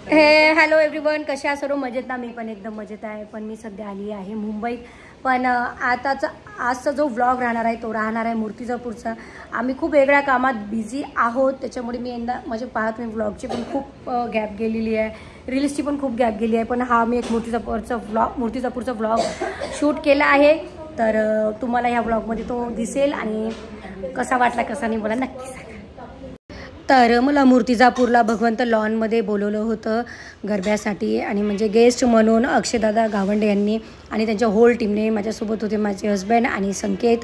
Hello everyone, कशा सर्व मजेत ना? मी पण एकदम मजेत आहे. पण मी सध्या आली आहे मुंबईत. पण आजचा जो व्लॉग राहणार आहे तो राहणार आहे मूर्तिजापूरचा. आम्ही खूप वेगळ्या कामात बिझी आहोत, त्याच्यामुळे मी यंदा पाहत मी व्लॉगची पण खूप गॅप गेलेली आहे, रील्सची पण खूप गॅप गेली आहे. पण हा मी एक मूर्तिजापूरचा व्लॉग शूट केला आहे. तर तुम्हाला ह्या व्लॉगमध्ये तो दिसेल आणि कसा वाटला कसा नाही मला नक्की सांगा. तर मला मूर्तिजापूरला भगवंत लॉनमध्ये बोलवलं होतं गरब्यासाठी, आणि म्हणजे गेस्ट म्हणून अक्षयदादा गावंडे यांनी आणि त्यांच्या होल टीमने. माझ्यासोबत होते माझे हस्बंड आणि संकेत.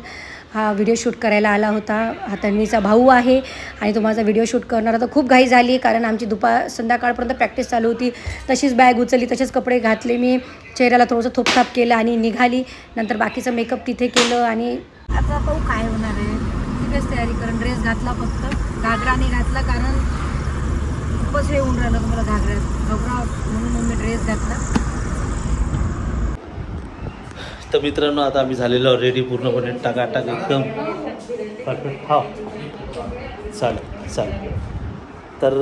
हा व्हिडिओ शूट करायला आला होता. हा तन्वीचा भाऊ आहे आणि तो माझा व्हिडिओ शूट करणार होता. खूप घाई झाली कारण आमची संध्याकाळपर्यंत प्रॅक्टिस चालू होती. तशीच बॅग उचलली, तसेच कपडे घातले, मी चेहऱ्याला थोडंसं थोपथाप केलं आणि निघाली. नंतर बाकीचं मेकअप तिथे केलं आणि आता पाहू काय होणार आहे. तिथेच तयारी करून ड्रेस घातला, फक्त घागरा नाही घातला कारण खूपच हे होऊन राहिलं तुम्हाला घागरा म्हणून मी ड्रेस घातला. तर मित्रांनो, आता आम्ही झालेलो रेडी पूर्णपणे टाकाटाक एकदम परफेक्ट. हा चालेल. तर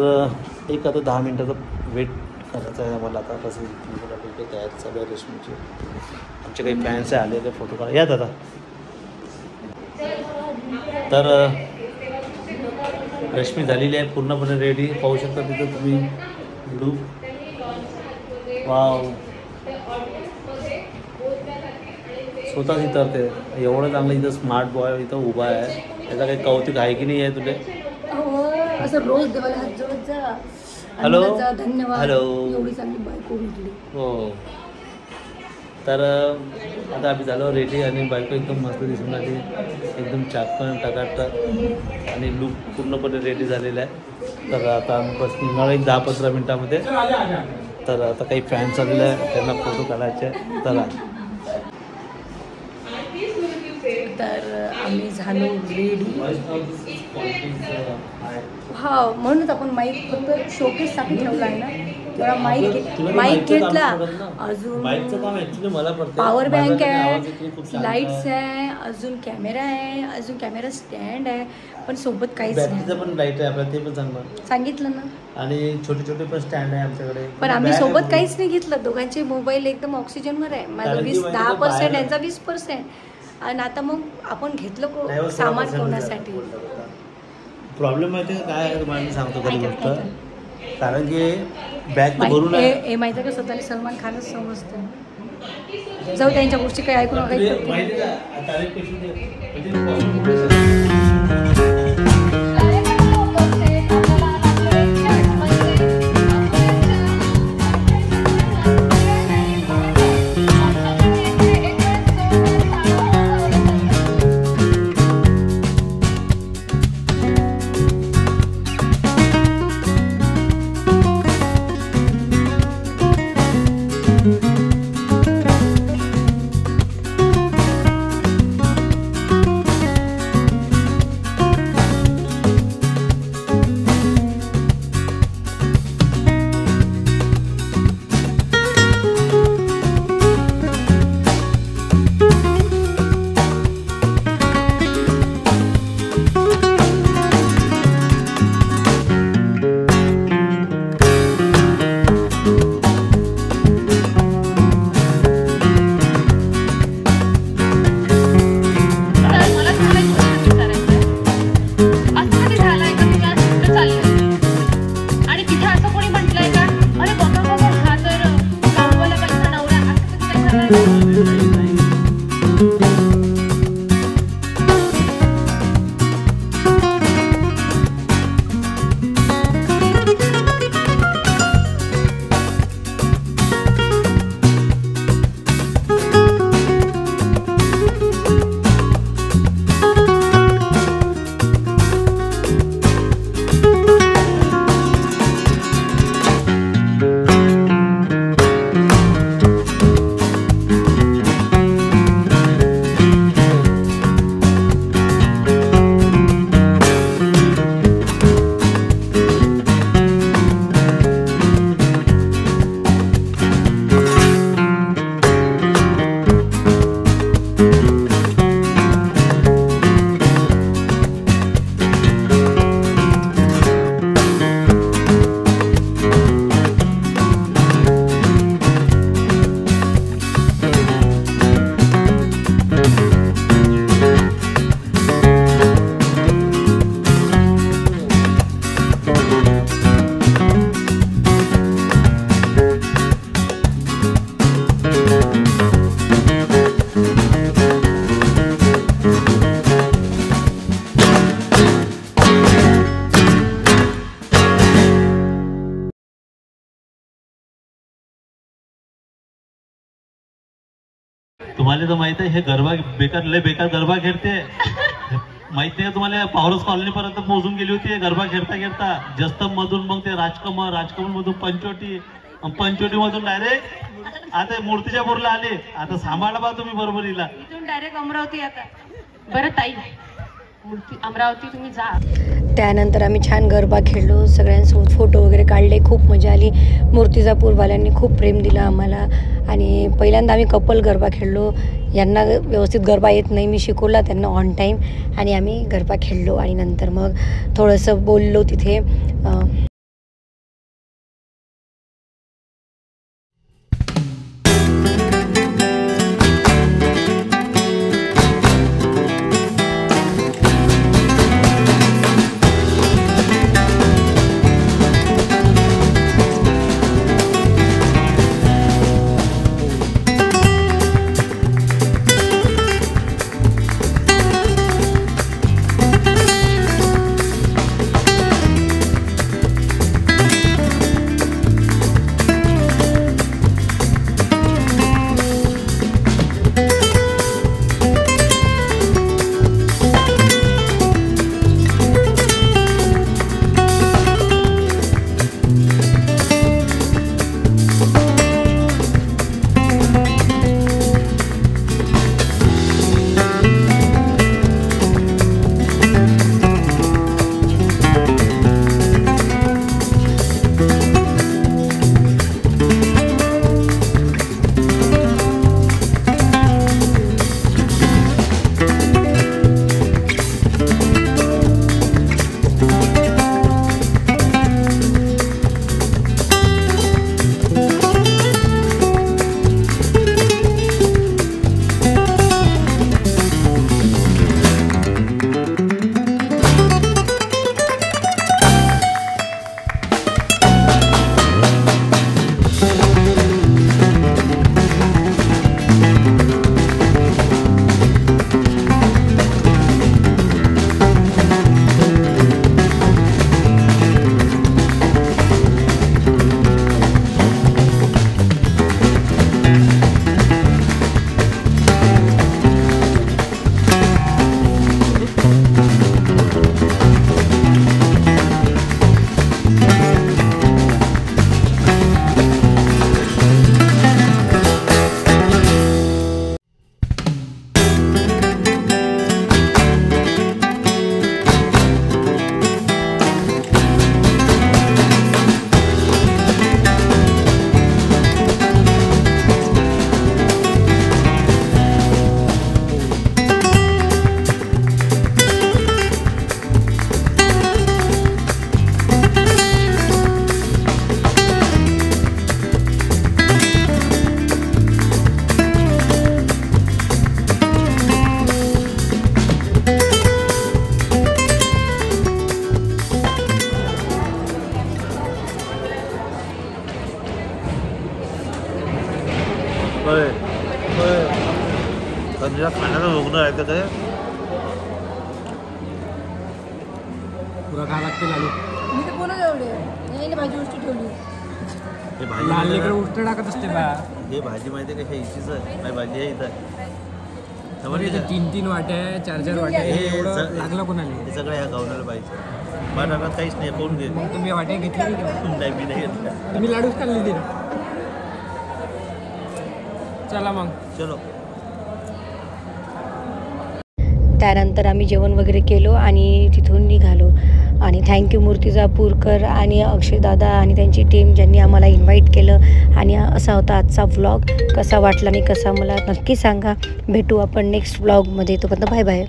एक आता 10 मिनटाचा वेट करायचा आहे आम्हाला. आता कसं तयारी चालू आहे रेशमीची. आमचे काही फॅन्स आलेले फोटो काढा या दादा. तर रेशमी झालेली आहे पूर्णपणे रेडी. पाहू शकता तिथं तुम्ही लुक. वाव, स्वतःच इथं ते एवढं चांगलं इथं स्मार्ट बॉय इथं उभा आहे. त्याचा काही कौतुक आहे की नाही आहे तुले? असं रोज देवाला हात जोडत जा. हॅलो धन्यवाद. हॅलो. एवढी चांगली बायको भेटली. हो. तर आता आम्ही झालो रेडी आणि बायको एकदम मस्त दिसून आली, एकदम चाकण टाकाटक आणि लुक पूर्णपणे रेडी झालेला आहे. तर आता आम्ही बस निघणार एक 10-15 मिनटामध्ये. तर आता काही फॅन्स आलेले आहे, त्यांना फोटो काढायचे आहे. तर आम्ही झालो रेडी. हा, म्हणूनच आपण माईक फक्त शोकेससाठी ठेवला आहे ना. तेवढा माईक घेतला, अजून पॉवर बँक आहे, लाईट्स आहे, अजून कॅमेरा आहे, अजून कॅमेरा स्टँड आहे, पण सोबत काहीच नाही. पण लाईट आहे आपल्याला, ते पण सांगितलं ना. आणि छोटे पण स्टँड आहे आमच्याकडे. पण आम्ही सोबत काहीच नाही घेतलं. दोघांचे मोबाईल एकदम ऑक्सिजनवर आहे. माझा 10%, यांचा 20%. आणि आता मग आपण घेतलं सामान कोणासाठी. प्रॉब्लेम माहिती आहे काय आहे तुम्हाला मी सांगतो खरी गोष्ट. कारण की बॅग भरून हे माहिती आहे का, स्वतःला सलमान खानच समजतं. जाऊ त्यांच्या गोष्टी काही ऐकून तुम्हाला तर माहित आहे हे गरबा बेकार गरबा खेळते माहित नाही का तुम्हाला? पावरस कॉलनी पर्यंत पोहोचून गेली होती गरबा खेळता जस्तम मधून मग ते राजकमल मधून पंचवटी मधून डायरेक्ट आता मूर्तिजापूरला आले. आता सांभाळा बा तुम्ही बरोबर हिला. इथून डायरेक्ट अमरावती. आता बरं ताई अमरावती तुम्ही जा. त्यानंतर आम्ही छान गरबा खेळलो, सगळ्यांसोबत फोटो वगैरे काढले, खूप मजा आली. मूर्तिजापूरवाल्यांनी खूप प्रेम दिलं आम्हाला. आणि पहिल्यांदा आम्ही कपल गरबा खेळलो. यांना व्यवस्थित गरबा येत नाही, मी शिकवला त्यांना ऑन टाईम आणि आम्ही गरबा खेळलो. आणि नंतर मग थोडंसं बोललो तिथे. खाण्याला रुग्ण आहे का काय? पुरा खा लागते लालू. मी तर बोलत एवढे भाजी उष्टी ठेवली. हे भाजी लाल इकडे उष्ट टाकत असते बा. हे भाजी माहिती आहे का? हे इशीच आहे. माझी भाजी आहे इथं. समोर 3 वाट्या 4 वाट्या. हे एवढं लागलं कोणाला? हे सगळं ह्या गावण्याला पाहिजे. माझ्या काहीच नाही. कोण घे? मग तुम्ही वाट्या घेतली नाही, मी नाही घेतल्या. तुम्ही लाडूच खाल्ले ते. चला मग चलो. त्यानंतर आम्ही जेवण वगैरे केलो आणि तिथून निघालो. आणि थँक्यू मूर्तिजापूरकर आणि अक्षयदादा आणि त्यांची टीम ज्यांनी आम्हाला इन्व्हाइट केलं. आणि असा होता आजचा व्लॉग. कसा वाटला आणि कसा मला नक्की सांगा. भेटू आपण नेक्स्ट व्लॉगमध्ये. तोपर्यंत बाय बाय.